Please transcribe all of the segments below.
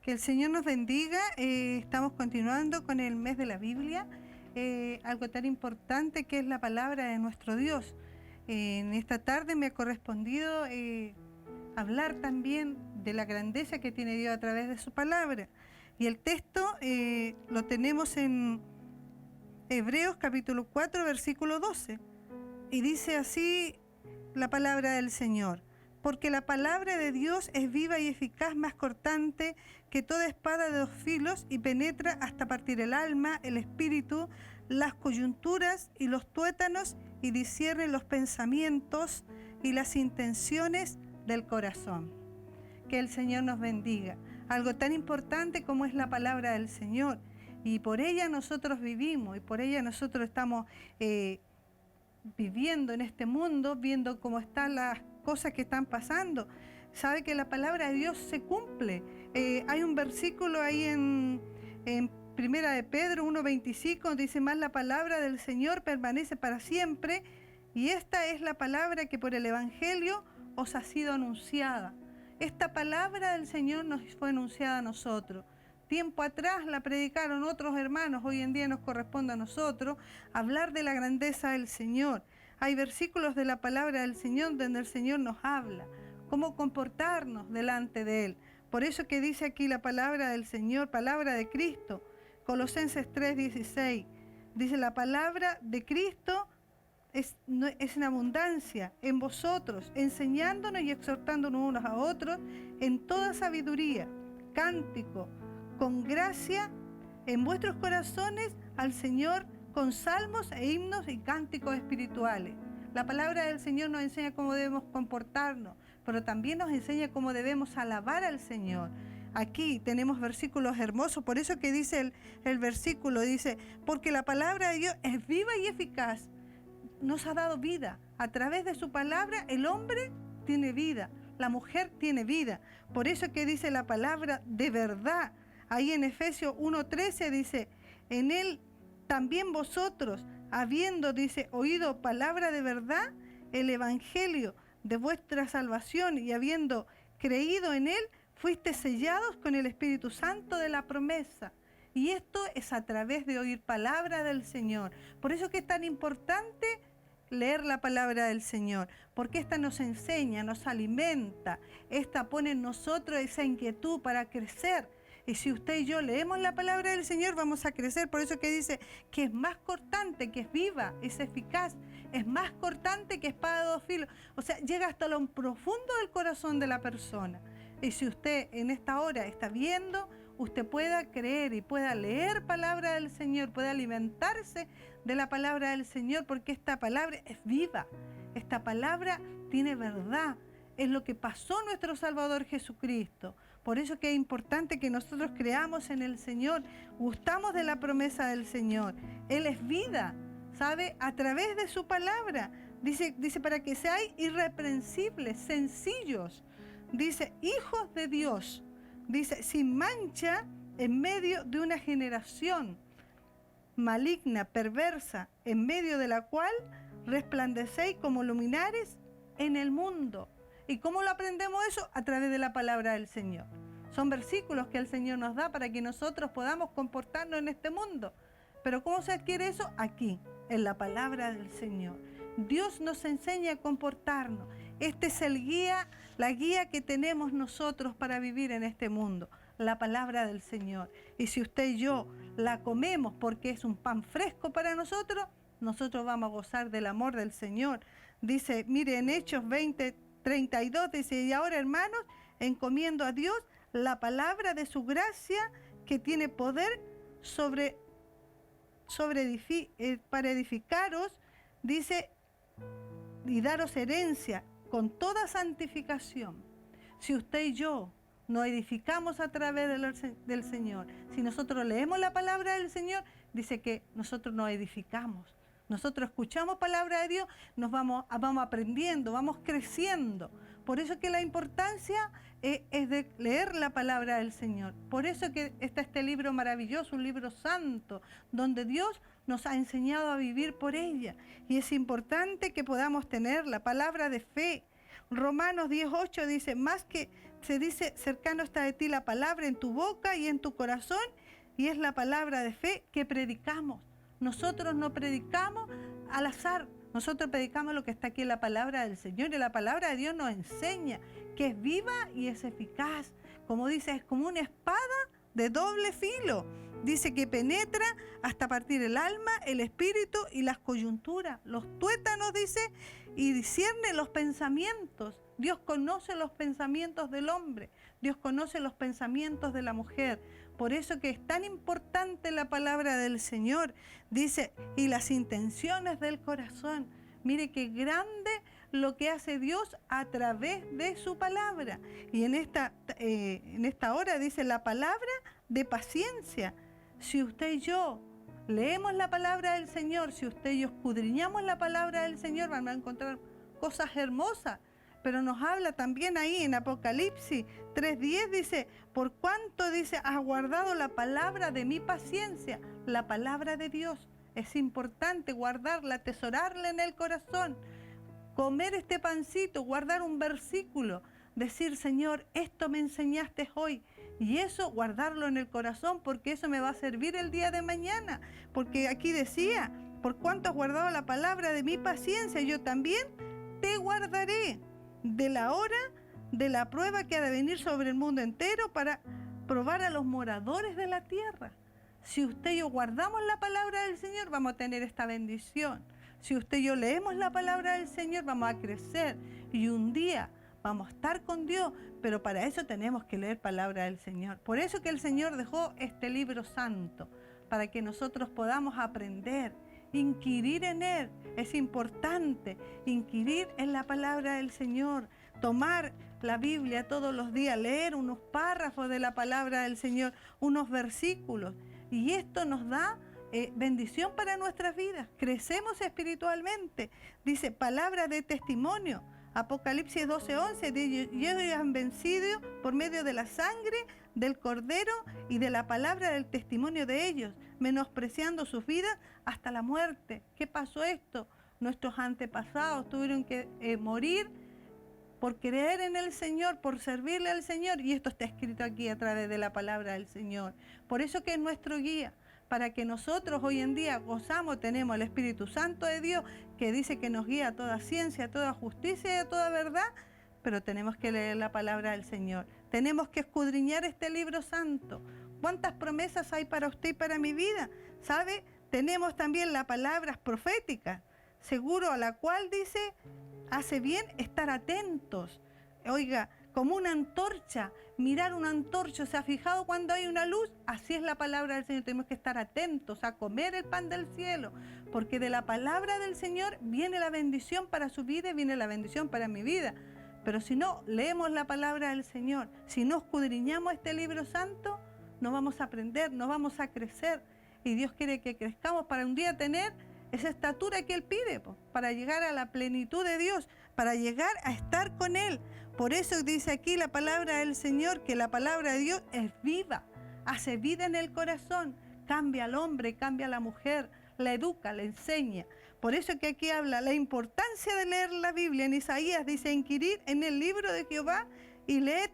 Que el Señor nos bendiga. Estamos continuando con el mes de la Biblia, algo tan importante que es la palabra de nuestro Dios. En esta tarde me ha correspondido hablar también de la grandeza que tiene Dios a través de su palabra. Y el texto lo tenemos en Hebreos capítulo 4, versículo 12. Y dice así la palabra del Señor: porque la palabra de Dios es viva y eficaz, más cortante que toda espada de 2 filos, y penetra hasta partir el alma, el espíritu, las coyunturas y los tuétanos, y discierne los pensamientos y las intenciones del corazón. Que el Señor nos bendiga. Algo tan importante como es la palabra del Señor, y por ella nosotros vivimos, y por ella nosotros estamos viviendo en este mundo, viendo cómo están las cosas que están pasando. Sabe que la palabra de Dios se cumple. Hay un versículo ahí en Primera de Pedro 1:25, dice: más la palabra del Señor permanece para siempre, y esta es la palabra que por el Evangelio os ha sido anunciada. Esta palabra del Señor nos fue anunciada a nosotros. Tiempo atrás la predicaron otros hermanos, hoy en día nos corresponde a nosotros hablar de la grandeza del Señor. Hay versículos de la palabra del Señor donde el Señor nos habla, cómo comportarnos delante de Él. Por eso que dice aquí la palabra del Señor, palabra de Cristo, Colosenses 3:16, dice: la palabra de Cristo es en abundancia en vosotros, enseñándonos y exhortándonos unos a otros en toda sabiduría, cántico, con gracia en vuestros corazones al Señor, con salmos e himnos y cánticos espirituales. La palabra del Señor nos enseña cómo debemos comportarnos, pero también nos enseña cómo debemos alabar al Señor. Aquí tenemos versículos hermosos, por eso que dice el versículo, dice: porque la palabra de Dios es viva y eficaz. Nos ha dado vida. A través de su palabra el hombre tiene vida, la mujer tiene vida. Por eso que dice la palabra de verdad. Ahí en Efesios 1:13 dice: en él también vosotros, habiendo, dice, oído palabra de verdad, el evangelio de vuestra salvación, y habiendo creído en él, fuiste sellados con el Espíritu Santo de la promesa. Y esto es a través de oír palabra del Señor. Por eso que es tan importante leer la palabra del Señor, porque esta nos enseña, nos alimenta, esta pone en nosotros esa inquietud para crecer. Y si usted y yo leemos la palabra del Señor, vamos a crecer. Por eso que dice que es más cortante, que es viva, es eficaz, es más cortante que espada de 2 filos. O sea, llega hasta lo profundo del corazón de la persona. Y si usted en esta hora está viendo, usted pueda creer y pueda leer palabra del Señor, pueda alimentarse de la palabra del Señor, porque esta palabra es viva, esta palabra tiene verdad, es lo que pasó nuestro Salvador Jesucristo. Por eso que es importante que nosotros creamos en el Señor, gustamos de la promesa del Señor. Él es vida, ¿sabe? A través de su palabra. Dice para que seáis irreprensibles, sencillos. Dice, hijos de Dios. Dice, sin mancha en medio de una generación maligna, perversa, en medio de la cual resplandecéis como luminares en el mundo. ¿Y cómo lo aprendemos eso? A través de la palabra del Señor. Son versículos que el Señor nos da para que nosotros podamos comportarnos en este mundo. Pero ¿cómo se adquiere eso? Aquí, en la palabra del Señor. Dios nos enseña a comportarnos. Este es la guía que tenemos nosotros para vivir en este mundo, la palabra del Señor. Y si usted y yo la comemos porque es un pan fresco para nosotros, nosotros vamos a gozar del amor del Señor. Dice, mire, en Hechos 20:32 dice: y ahora, hermanos, encomiendo a Dios la palabra de su gracia, que tiene poder para edificaros, dice, y daros herencia con toda santificación. Si usted y yo nos edificamos a través del Señor, si nosotros leemos la palabra del Señor, dice que nosotros nos edificamos. Nosotros escuchamos palabra de Dios, nos vamos aprendiendo, vamos creciendo. Por eso que la importancia es de leer la palabra del Señor. Por eso que está este libro maravilloso, un libro santo, donde Dios nos ha enseñado a vivir por ella. Y es importante que podamos tener la palabra de fe. Romanos 10:8 dice: más que se dice, cercano está de ti la palabra en tu boca y en tu corazón, y es la palabra de fe que predicamos. Nosotros no predicamos al azar, nosotros predicamos lo que está aquí en la palabra del Señor, y la palabra de Dios nos enseña que es viva y es eficaz. Como dice, es como una espada de doble filo. Dice que penetra hasta partir el alma, el espíritu y las coyunturas, los tuétanos, dice, y discierne los pensamientos. Dios conoce los pensamientos del hombre, Dios conoce los pensamientos de la mujer. Por eso que es tan importante la palabra del Señor. Dice, y las intenciones del corazón. Mire qué grande lo que hace Dios a través de su palabra. Y en esta hora dice la palabra de paciencia. Si usted y yo leemos la palabra del Señor, si usted y yo escudriñamos la palabra del Señor, van a encontrar cosas hermosas. Pero nos habla también ahí en Apocalipsis 3:10, dice, por cuanto, dice, has guardado la palabra de mi paciencia, la palabra de Dios. Es importante guardarla, atesorarla en el corazón, comer este pancito, guardar un versículo, decir, Señor, esto me enseñaste hoy. Y eso, guardarlo en el corazón, porque eso me va a servir el día de mañana. Porque aquí decía, por cuanto has guardado la palabra de mi paciencia, yo también te guardaré de la hora de la prueba que ha de venir sobre el mundo entero para probar a los moradores de la tierra. Si usted y yo guardamos la palabra del Señor, vamos a tener esta bendición. Si usted y yo leemos la palabra del Señor, vamos a crecer y un día vamos a estar con Dios, pero para eso tenemos que leer palabra del Señor. Por eso que el Señor dejó este libro santo, para que nosotros podamos aprender, inquirir en Él. Es importante inquirir en la palabra del Señor, tomar la Biblia todos los días, leer unos párrafos de la palabra del Señor, unos versículos, y esto nos da bendición para nuestras vidas. Crecemos espiritualmente. Dice, palabra de testimonio. Apocalipsis 12:11, y ellos han vencido por medio de la sangre del Cordero y de la palabra del testimonio de ellos, menospreciando sus vidas hasta la muerte. ¿Qué pasó esto? Nuestros antepasados tuvieron que morir por creer en el Señor, por servirle al Señor, y esto está escrito aquí a través de la palabra del Señor. Por eso que es nuestro guía, para que nosotros hoy en día gozamos, tenemos el Espíritu Santo de Dios, que dice que nos guía a toda ciencia, a toda justicia y a toda verdad, pero tenemos que leer la palabra del Señor. Tenemos que escudriñar este libro santo. ¿Cuántas promesas hay para usted y para mi vida? ¿Sabe? Tenemos también las palabras proféticas, seguro a la cual dice, hace bien estar atentos. Oiga, como una antorcha, mirar una antorcha, ¿se ha fijado cuando hay una luz? Así es la palabra del Señor, tenemos que estar atentos a comer el pan del cielo, porque de la palabra del Señor viene la bendición para su vida y viene la bendición para mi vida. Pero si no leemos la palabra del Señor, si no escudriñamos este libro santo, no vamos a aprender, no vamos a crecer, y Dios quiere que crezcamos para un día tener esa estatura que Él pide, para llegar a la plenitud de Dios, para llegar a estar con Él. Por eso dice aquí la palabra del Señor, que la palabra de Dios es viva, hace vida en el corazón, cambia al hombre, cambia a la mujer, la educa, la enseña. Por eso que aquí habla la importancia de leer la Biblia. En Isaías dice, inquirir en el libro de Jehová y leed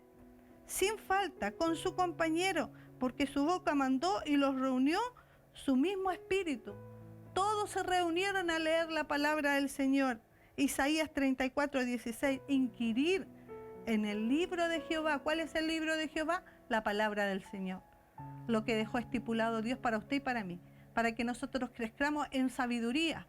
sin falta con su compañero, porque su boca mandó y los reunió su mismo espíritu. Todos se reunieron a leer la palabra del Señor. Isaías 34:16, inquirir en el libro de Jehová. ¿Cuál es el libro de Jehová? La palabra del Señor. Lo que dejó estipulado Dios para usted y para mí, para que nosotros crezcamos en sabiduría.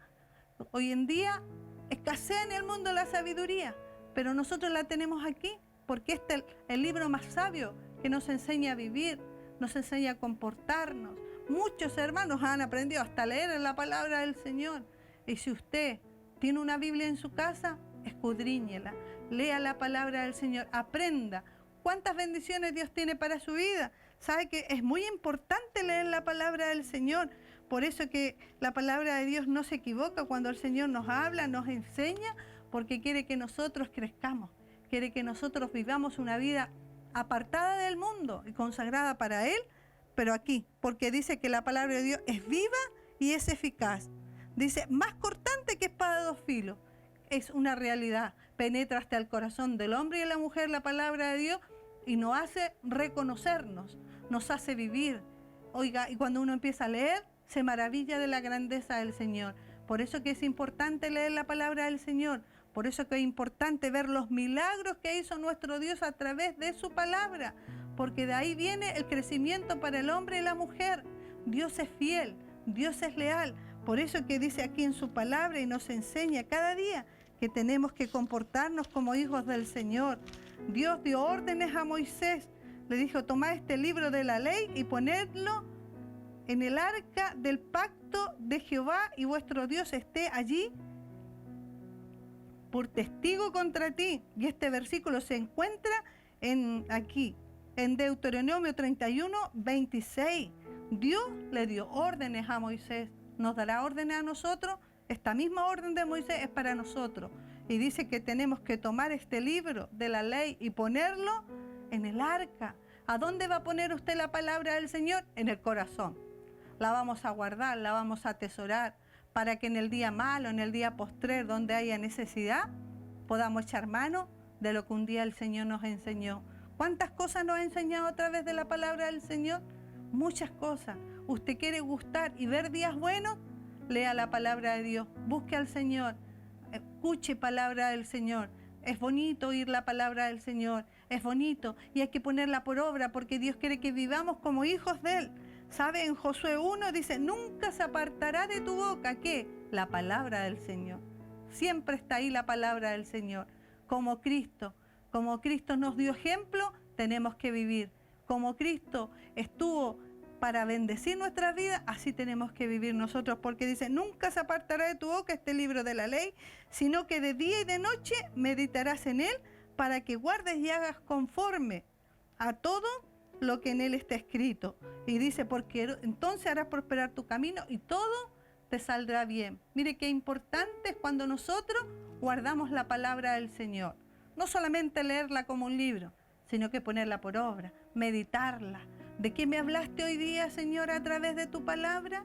Hoy en día escasea en el mundo la sabiduría, pero nosotros la tenemos aquí, porque este es el libro más sabio que nos enseña a vivir, nos enseña a comportarnos. Muchos hermanos han aprendido hasta leer en la palabra del Señor. Y si usted tiene una Biblia en su casa, escudriñela, lea la palabra del Señor, aprenda cuántas bendiciones Dios tiene para su vida. Sabe que es muy importante leer la palabra del Señor. Por eso que la palabra de Dios no se equivoca cuando el Señor nos habla, nos enseña, porque quiere que nosotros crezcamos, quiere que nosotros vivamos una vida apartada del mundo y consagrada para Él, pero aquí, porque dice que la palabra de Dios es viva y es eficaz. Dice, más cortante que espada de dos filos. Es una realidad. Penetra hasta el corazón del hombre y de la mujer la palabra de Dios y nos hace reconocernos, nos hace vivir. Oiga, y cuando uno empieza a leer, se maravilla de la grandeza del Señor. Por eso que es importante leer la palabra del Señor. Por eso que es importante ver los milagros que hizo nuestro Dios a través de su palabra. Porque de ahí viene el crecimiento para el hombre y la mujer. Dios es fiel, Dios es leal. Por eso que dice aquí en su palabra y nos enseña cada día que tenemos que comportarnos como hijos del Señor. Dios dio órdenes a Moisés. Le dijo, tomad este libro de la ley y ponedlo en el arca del pacto de Jehová y vuestro Dios esté allí por testigo contra ti. Y este versículo se encuentra aquí, en Deuteronomio 31, 26. Dios le dio órdenes a Moisés. ¿Nos dará órdenes a nosotros? Esta misma orden de Moisés es para nosotros. Y dice que tenemos que tomar este libro de la ley y ponerlo en el arca. ¿A dónde va a poner usted la palabra del Señor? En el corazón. La vamos a guardar, la vamos a atesorar, para que en el día malo, en el día postrer, donde haya necesidad, podamos echar mano de lo que un día el Señor nos enseñó. ¿Cuántas cosas nos ha enseñado a través de la palabra del Señor? Muchas cosas. ¿Usted quiere gustar y ver días buenos? Lea la palabra de Dios, busque al Señor, escuche palabra del Señor. Es bonito oír la palabra del Señor, es bonito y hay que ponerla por obra porque Dios quiere que vivamos como hijos de Él. ¿Sabe? En Josué 1 dice, nunca se apartará de tu boca, ¿qué? La palabra del Señor. Siempre está ahí la palabra del Señor. Como Cristo nos dio ejemplo, tenemos que vivir. Como Cristo estuvo para bendecir nuestra vida, así tenemos que vivir nosotros, porque dice, nunca se apartará de tu boca este libro de la ley, sino que de día y de noche meditarás en él, para que guardes y hagas conforme a todo lo que en él está escrito. Y dice, porque entonces harás prosperar tu camino y todo te saldrá bien. Mire qué importante es cuando nosotros guardamos la palabra del Señor. No solamente leerla como un libro, sino que ponerla por obra, meditarla. ¿De qué me hablaste hoy día, Señor, a través de tu palabra?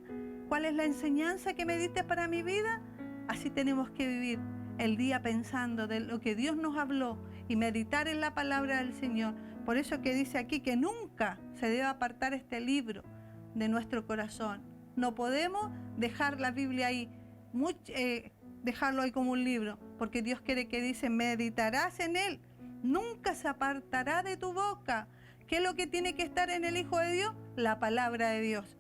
¿Cuál es la enseñanza que me diste para mi vida? Así tenemos que vivir el día pensando de lo que Dios nos habló y meditar en la palabra del Señor. Por eso que dice aquí que nunca se debe apartar este libro de nuestro corazón. No podemos dejar la Biblia ahí, dejarlo ahí como un libro, porque Dios quiere que dice, meditarás en él, nunca se apartará de tu boca. ¿Qué es lo que tiene que estar en el Hijo de Dios? La palabra de Dios.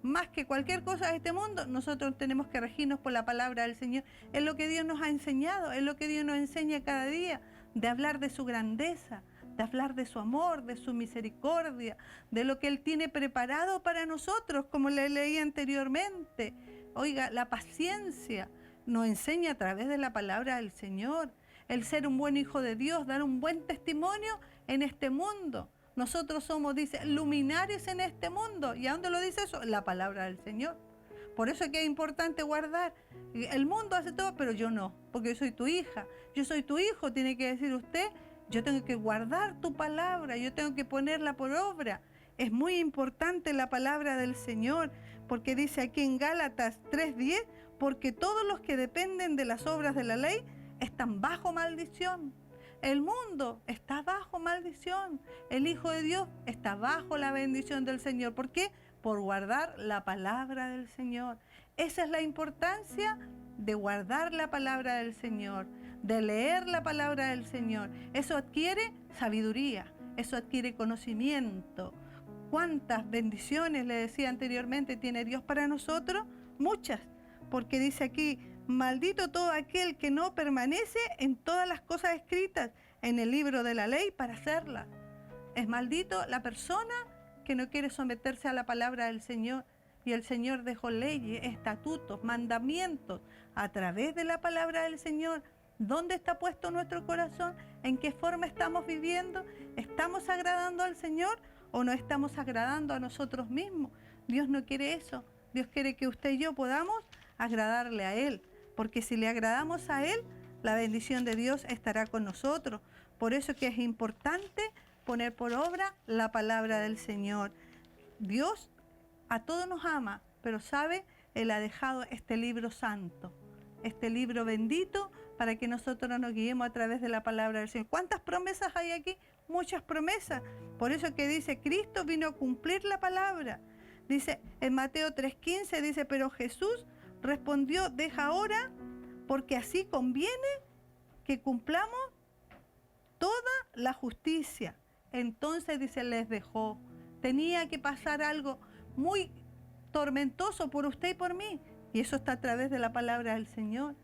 Más que cualquier cosa de este mundo, nosotros tenemos que regirnos por la palabra del Señor. Es lo que Dios nos ha enseñado, es lo que Dios nos enseña cada día, de hablar de su grandeza, de hablar de su amor, de su misericordia, de lo que Él tiene preparado para nosotros, como le leí anteriormente. Oiga, la paciencia nos enseña a través de la palabra del Señor. El ser un buen hijo de Dios, dar un buen testimonio en este mundo. Nosotros somos, dice, luminarios en este mundo. ¿Y a dónde lo dice eso? La palabra del Señor. Por eso es que es importante guardar. El mundo hace todo, pero yo no, porque yo soy tu hija. Yo soy tu hijo, tiene que decir usted. Yo tengo que guardar tu palabra, yo tengo que ponerla por obra. Es muy importante la palabra del Señor, porque dice aquí en Gálatas 3:10, porque todos los que dependen de las obras de la ley están bajo maldición. El mundo está bajo maldición. El Hijo de Dios está bajo la bendición del Señor. ¿Por qué? Por guardar la palabra del Señor. Esa es la importancia de guardar la palabra del Señor, de leer la palabra del Señor. Eso adquiere sabiduría, eso adquiere conocimiento. ¿Cuántas bendiciones, le decía anteriormente, tiene Dios para nosotros? Muchas, porque dice aquí, maldito todo aquel que no permanece en todas las cosas escritas en el libro de la ley para hacerlas. Es maldito la persona que no quiere someterse a la palabra del Señor. Y el Señor dejó leyes, estatutos, mandamientos a través de la palabra del Señor. ¿Dónde está puesto nuestro corazón? ¿En qué forma estamos viviendo? ¿Estamos agradando al Señor o no estamos agradando a nosotros mismos? Dios no quiere eso. Dios quiere que usted y yo podamos agradarle a Él. Porque si le agradamos a Él, la bendición de Dios estará con nosotros. Por eso que es importante poner por obra la palabra del Señor. Dios a todos nos ama, pero sabe, Él ha dejado este libro santo, este libro bendito, para que nosotros nos guiemos a través de la palabra del Señor. ¿Cuántas promesas hay aquí? muchas promesas. Por eso que dice, Cristo vino a cumplir la palabra. Dice en Mateo 3:15, dice, pero Jesús respondió, deja ahora, porque así conviene que cumplamos toda la justicia. Entonces, dice, les dejó. Tenía que pasar algo muy tormentoso por usted y por mí. Y eso está a través de la palabra del Señor.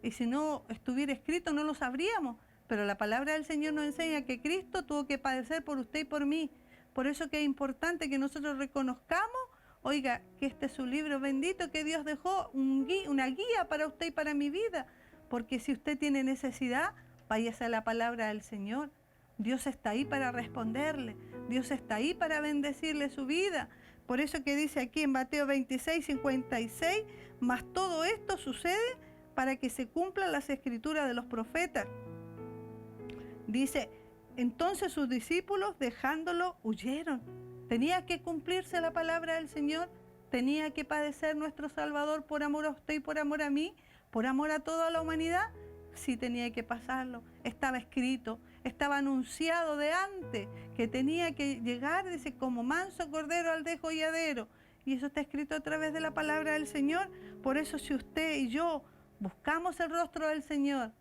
Y si no estuviera escrito, no lo sabríamos. Pero la palabra del Señor nos enseña que Cristo tuvo que padecer por usted y por mí. Por eso que es importante que nosotros reconozcamos, oiga, que este es su libro bendito, que Dios dejó una guía para usted y para mi vida. Porque si usted tiene necesidad, váyase a la palabra del Señor. Dios está ahí para responderle. Dios está ahí para bendecirle su vida. Por eso que dice aquí en Mateo 26:56, mas todo esto sucede para que se cumplan las escrituras de los profetas. Dice, entonces sus discípulos dejándolo huyeron. Tenía que cumplirse la palabra del Señor, tenía que padecer nuestro Salvador por amor a usted y por amor a mí, por amor a toda la humanidad. Sí tenía que pasarlo, estaba escrito, estaba anunciado de antes, que tenía que llegar, dice, como manso cordero al degolladero. Y eso está escrito a través de la palabra del Señor. Por eso si usted y yo buscamos el rostro del Señor,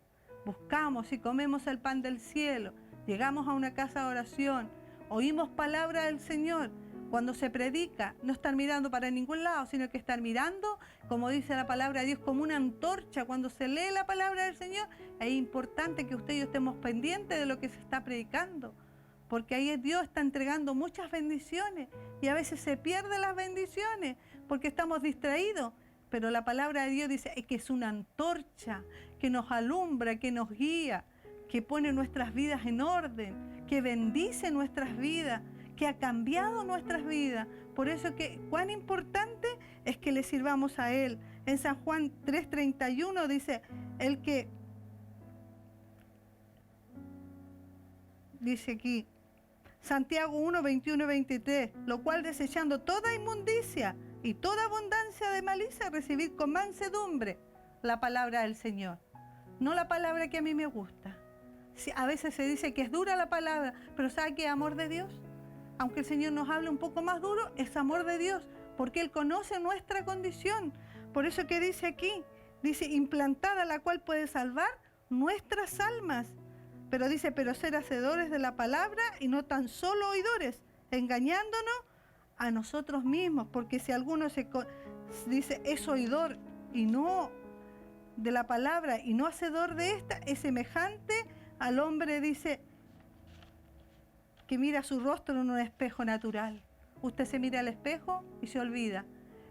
buscamos y comemos el pan del cielo, llegamos a una casa de oración, oímos palabra del Señor, cuando se predica, no estar mirando para ningún lado, sino que estar mirando, como dice la palabra de Dios, como una antorcha. Cuando se lee la palabra del Señor, es importante que usted y yo estemos pendientes de lo que se está predicando, porque ahí Dios está entregando muchas bendiciones y a veces se pierden las bendiciones porque estamos distraídos. Pero la palabra de Dios dice que es una antorcha que nos alumbra, que nos guía, que pone nuestras vidas en orden, que bendice nuestras vidas, que ha cambiado nuestras vidas. Por eso que cuán importante es que le sirvamos a Él. En San Juan 3:31 dice, el que, dice aquí, Santiago 1:21-23, lo cual desechando toda inmundicia y toda abundancia de malicia, recibid con mansedumbre la palabra del Señor. No la palabra que a mí me gusta. A veces se dice que es dura la palabra, pero ¿sabe qué es amor de Dios? Aunque el Señor nos hable un poco más duro, es amor de Dios, porque Él conoce nuestra condición. Por eso que dice aquí, dice, implantada la cual puede salvar nuestras almas. Pero dice, pero ser hacedores de la palabra y no tan solo oidores, engañándonos a nosotros mismos, porque si alguno dice es oidor y no de la palabra y no hacedor de esta, es semejante al hombre, dice, que mira su rostro en un espejo natural. Usted se mira al espejo y se olvida.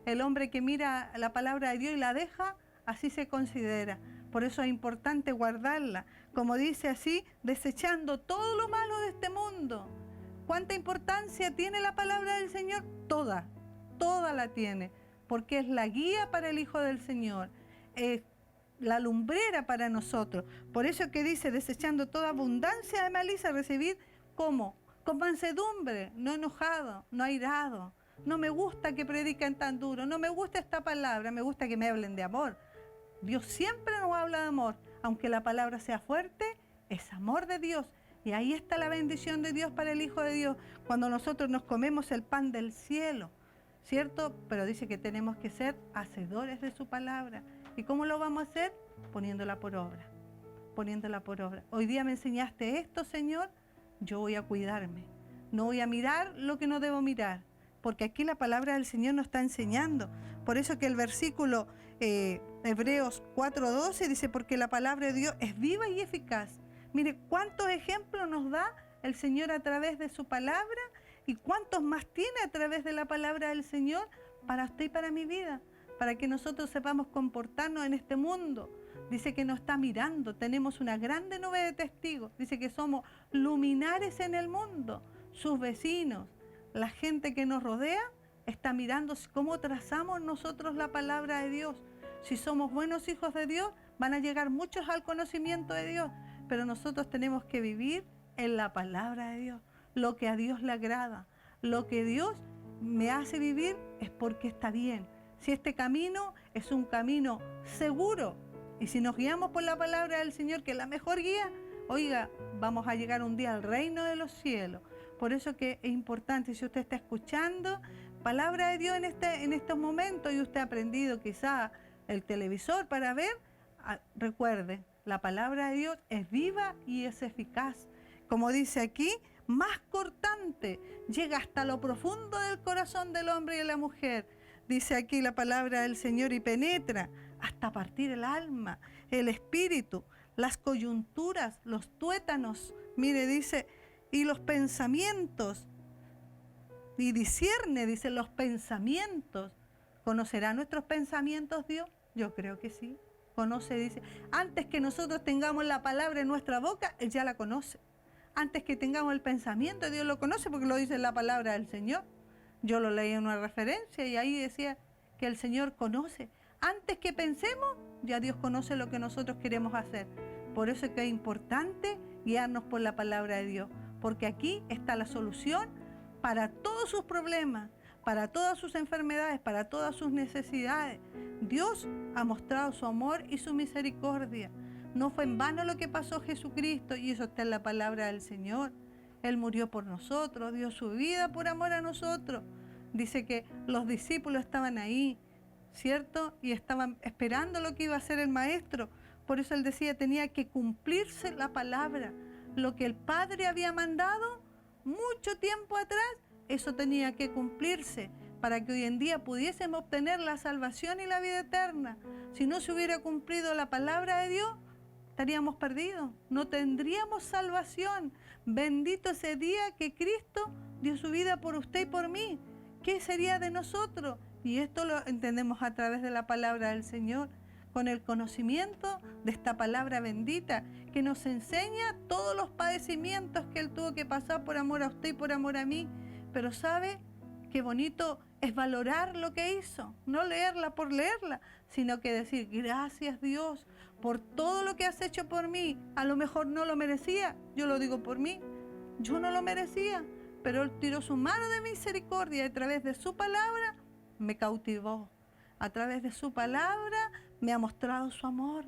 El hombre que mira la palabra de Dios y la deja, así se considera. Por eso es importante guardarla. Como dice así, desechando todo lo malo de este mundo. ¿Cuánta importancia tiene la palabra del Señor? Toda la tiene. Porque es la guía para el Hijo del Señor. Es la lumbrera para nosotros. Por eso que dice, desechando toda abundancia de malicia, recibir ¿cómo? Con mansedumbre, no enojado, no airado. No me gusta que prediquen tan duro, no me gusta esta palabra, me gusta que me hablen de amor. Dios siempre nos habla de amor, aunque la palabra sea fuerte, es amor de Dios. Y ahí está la bendición de Dios para el Hijo de Dios, cuando nosotros nos comemos el pan del cielo, ¿cierto? Pero dice que tenemos que ser hacedores de su palabra. ¿Y cómo lo vamos a hacer? Poniéndola por obra, poniéndola por obra. Hoy día me enseñaste esto, Señor, yo voy a cuidarme, no voy a mirar lo que no debo mirar, porque aquí la palabra del Señor nos está enseñando. Por eso que el versículo Hebreos 4:12 dice, porque la palabra de Dios es viva y eficaz. Mire cuántos ejemplos nos da el Señor a través de su palabra y cuántos más tiene a través de la palabra del Señor para usted y para mi vida, para que nosotros sepamos comportarnos en este mundo. Dice que nos está mirando, tenemos una grande nube de testigos. Dice que somos luminares en el mundo, sus vecinos, la gente que nos rodea está mirando cómo trazamos nosotros la palabra de Dios. Si somos buenos hijos de Dios, van a llegar muchos al conocimiento de Dios, pero nosotros tenemos que vivir en la palabra de Dios, lo que a Dios le agrada, lo que Dios me hace vivir es porque está bien. Si este camino es un camino seguro, y si nos guiamos por la palabra del Señor, que es la mejor guía, Oiga, vamos a llegar un día al reino de los cielos. Por eso que es importante, si usted está escuchando palabra de Dios en estos momentos y usted ha prendido quizá el televisor para ver, recuerde, la palabra de Dios es viva y es eficaz. Como dice aquí, más cortante, llega hasta lo profundo del corazón del hombre y de la mujer. Dice aquí la palabra del Señor, y penetra hasta partir el alma, el espíritu, las coyunturas, los tuétanos. Mire, dice, y los pensamientos, y discierne, dice, los pensamientos. ¿Conocerá nuestros pensamientos Dios? Yo creo que sí. Conoce, dice, antes que nosotros tengamos la palabra en nuestra boca, Él ya la conoce. Antes que tengamos el pensamiento, Dios lo conoce porque lo dice en la palabra del Señor. Yo lo leí en una referencia y ahí decía que el Señor conoce. Antes que pensemos, ya Dios conoce lo que nosotros queremos hacer. Por eso es que es importante guiarnos por la palabra de Dios, porque aquí está la solución para todos sus problemas, para todas sus enfermedades, para todas sus necesidades. Dios ha mostrado su amor y su misericordia. No fue en vano lo que pasó Jesucristo, y eso está en la palabra del Señor. Él murió por nosotros, dio su vida por amor a nosotros. Dice que los discípulos estaban ahí, ¿cierto? Y estaban esperando lo que iba a hacer el Maestro. Por eso Él decía, tenía que cumplirse la palabra. Lo que el Padre había mandado mucho tiempo atrás, eso tenía que cumplirse para que hoy en día pudiésemos obtener la salvación y la vida eterna. Si no se hubiera cumplido la palabra de Dios, estaríamos perdidos, no tendríamos salvación. Bendito ese día que Cristo dio su vida por usted y por mí. ¿Qué sería de nosotros? Y esto lo entendemos a través de la palabra del Señor, con el conocimiento de esta palabra bendita que nos enseña todos los padecimientos que Él tuvo que pasar por amor a usted y por amor a mí. Pero ¿sabe qué bonito es valorar lo que hizo? No leerla por leerla, sino que decir, gracias Dios por todo lo que has hecho por mí. A lo mejor no lo merecía, yo lo digo por mí, yo no lo merecía, pero Él tiró su mano de misericordia y a través de su palabra me cautivó. A través de su palabra me ha mostrado su amor.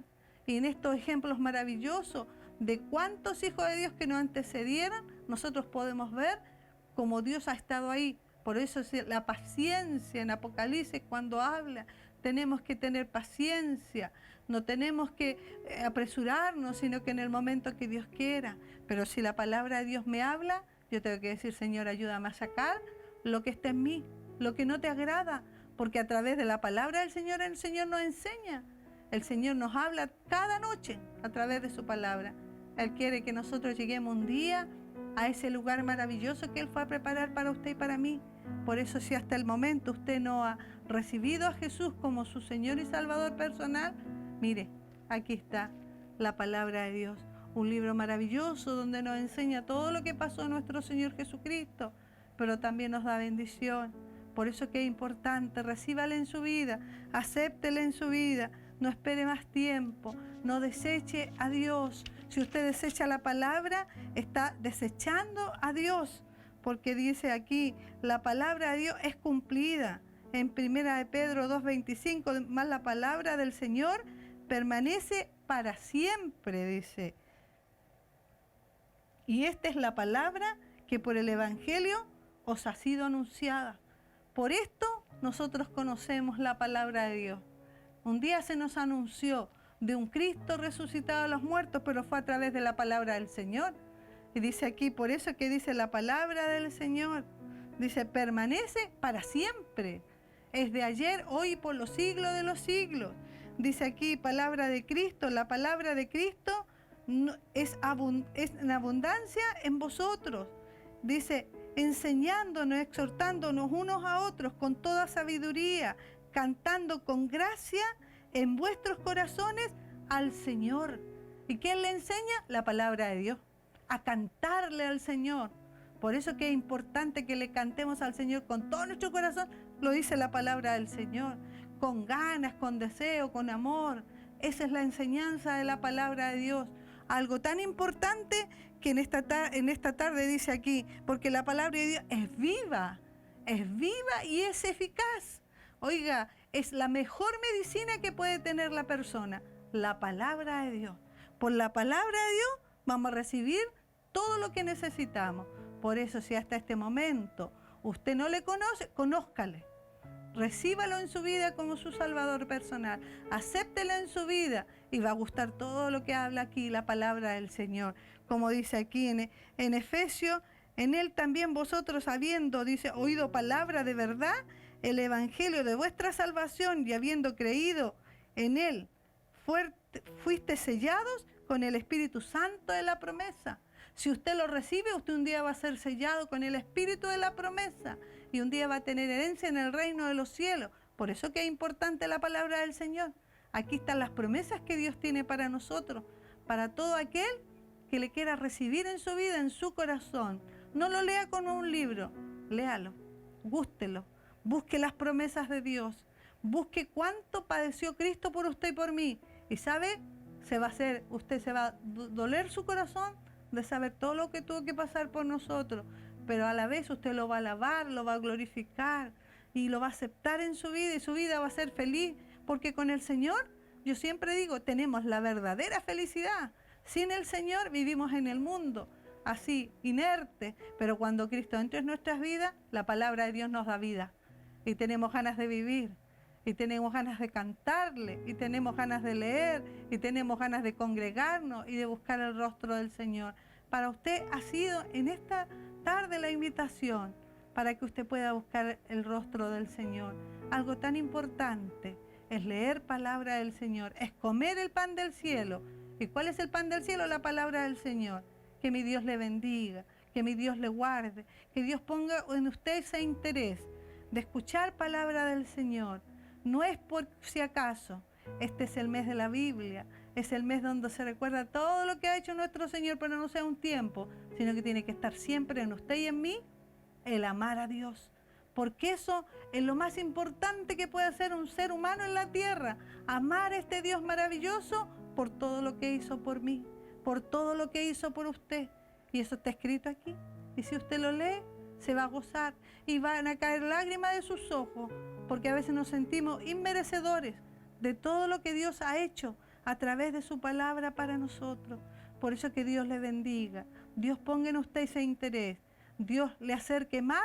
Y en estos ejemplos maravillosos de cuántos hijos de Dios que nos antecedieron, nosotros podemos ver cómo Dios ha estado ahí. Por eso es la paciencia en Apocalipsis cuando habla. Tenemos que tener paciencia, no tenemos que apresurarnos, sino que en el momento que Dios quiera. Pero si la palabra de Dios me habla, yo tengo que decir, Señor, ayúdame a sacar lo que está en mí, lo que no te agrada, porque a través de la palabra del Señor, el Señor nos enseña. El Señor nos habla cada noche a través de su palabra. Él quiere que nosotros lleguemos un día a ese lugar maravilloso que Él fue a preparar para usted y para mí. Por eso, si hasta el momento usted no ha recibido a Jesús como su Señor y Salvador personal, mire, aquí está la palabra de Dios, un libro maravilloso donde nos enseña todo lo que pasó a nuestro Señor Jesucristo, pero también nos da bendición. Por eso que es importante, recíbala en su vida, acéptela en su vida, no espere más tiempo, no deseche a Dios. Si usted desecha la palabra, está desechando a Dios, porque dice aquí, la palabra de Dios es cumplida. En 1 de Pedro 2:25, más la palabra del Señor permanece para siempre, dice. Y esta es la palabra que por el Evangelio os ha sido anunciada. Por esto nosotros conocemos la palabra de Dios. Un día se nos anunció de un Cristo resucitado de los muertos, pero fue a través de la palabra del Señor. Y dice aquí, por eso que dice la palabra del Señor, dice, permanece para siempre. Es de ayer, hoy y por los siglos de los siglos. Dice aquí, palabra de Cristo, la palabra de Cristo es en abundancia en vosotros. Dice, enseñándonos, exhortándonos unos a otros con toda sabiduría, cantando con gracia en vuestros corazones al Señor. ¿Y quién le enseña? La palabra de Dios. A cantarle al Señor. Por eso que es importante que le cantemos al Señor con todo nuestro corazón, lo dice la palabra del Señor, con ganas, con deseo, con amor. Esa es la enseñanza de la palabra de Dios. Algo tan importante que en esta tarde dice aquí, porque la palabra de Dios es viva y es eficaz. Oiga, es la mejor medicina que puede tener la persona, la palabra de Dios. Por la palabra de Dios vamos a recibir todo lo que necesitamos. Por eso, si hasta este momento usted no le conoce, conózcale. Recíbalo en su vida como su Salvador personal. Acéptelo en su vida y va a gustar todo lo que habla aquí la palabra del Señor. Como dice aquí en Efesios, en Él también vosotros habiendo, dice, oído palabra de verdad, el evangelio de vuestra salvación, y habiendo creído en Él, fuiste sellados con el Espíritu Santo de la promesa. Si usted lo recibe, usted un día va a ser sellado con el Espíritu de la promesa y un día va a tener herencia en el reino de los cielos. Por eso que es importante la palabra del Señor. Aquí están las promesas que Dios tiene para nosotros, para todo aquel que le quiera recibir en su vida, en su corazón. No lo lea como un libro, léalo, gústelo, busque las promesas de Dios, busque cuánto padeció Cristo por usted y por mí. Y sabe, usted se va a doler su corazón de saber todo lo que tuvo que pasar por nosotros, pero a la vez usted lo va a alabar, lo va a glorificar y lo va a aceptar en su vida y su vida va a ser feliz, porque con el Señor, yo siempre digo, tenemos la verdadera felicidad. Sin el Señor vivimos en el mundo, así, inerte, pero cuando Cristo entra en nuestras vidas, la palabra de Dios nos da vida y tenemos ganas de vivir. Y tenemos ganas de cantarle, y tenemos ganas de leer, y tenemos ganas de congregarnos y de buscar el rostro del Señor. Para usted ha sido en esta tarde la invitación para que usted pueda buscar el rostro del Señor. Algo tan importante es leer palabra del Señor, es comer el pan del cielo. ¿Y cuál es el pan del cielo? La palabra del Señor. Que mi Dios le bendiga, que mi Dios le guarde, que Dios ponga en usted ese interés de escuchar palabra del Señor. No es por si acaso, este es el mes de la Biblia, es el mes donde se recuerda todo lo que ha hecho nuestro Señor, pero no sea un tiempo, sino que tiene que estar siempre en usted y en mí, el amar a Dios. Porque eso es lo más importante que puede hacer un ser humano en la tierra, amar a este Dios maravilloso por todo lo que hizo por mí, por todo lo que hizo por usted. Y eso está escrito aquí. Y si usted lo lee, se va a gozar y van a caer lágrimas de sus ojos, porque a veces nos sentimos inmerecedores de todo lo que Dios ha hecho a través de su palabra para nosotros. Por eso que Dios le bendiga, Dios ponga en usted ese interés, Dios le acerque más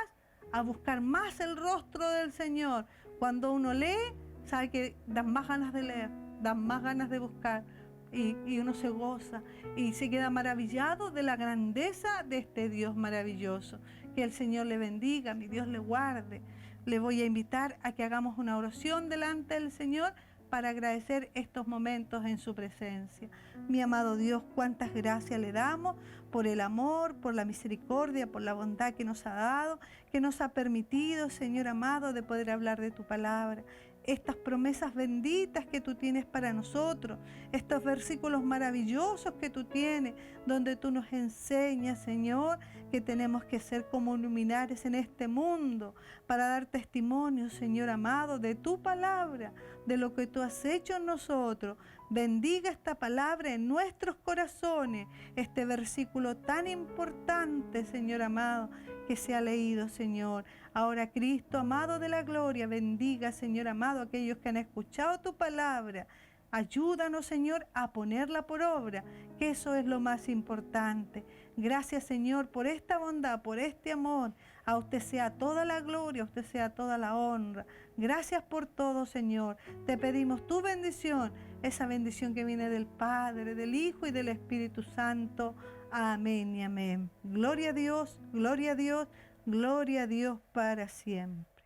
a buscar más el rostro del Señor. Cuando uno lee, sabe que dan más ganas de leer, dan más ganas de buscar, y uno se goza y se queda maravillado de la grandeza de este Dios maravilloso. Que el Señor le bendiga, mi Dios le guarde. Le voy a invitar a que hagamos una oración delante del Señor para agradecer estos momentos en su presencia. Mi amado Dios, cuántas gracias le damos por el amor, por la misericordia, por la bondad que nos ha dado, que nos ha permitido, Señor amado, de poder hablar de tu palabra. Estas promesas benditas que tú tienes para nosotros, estos versículos maravillosos que tú tienes, donde tú nos enseñas, Señor, que tenemos que ser como luminares en este mundo para dar testimonio, Señor amado, de tu palabra, de lo que tú has hecho en nosotros. Bendiga esta palabra en nuestros corazones, este versículo tan importante, Señor amado, que se ha leído, Señor. Ahora, Cristo, amado de la gloria, bendiga, Señor amado, a aquellos que han escuchado tu palabra. Ayúdanos, Señor, a ponerla por obra, que eso es lo más importante. Gracias, Señor, por esta bondad, por este amor. A usted sea toda la gloria, a usted sea toda la honra. Gracias por todo, Señor. Te pedimos tu bendición, esa bendición que viene del Padre, del Hijo y del Espíritu Santo. Amén y amén. Gloria a Dios, gloria a Dios, gloria a Dios para siempre.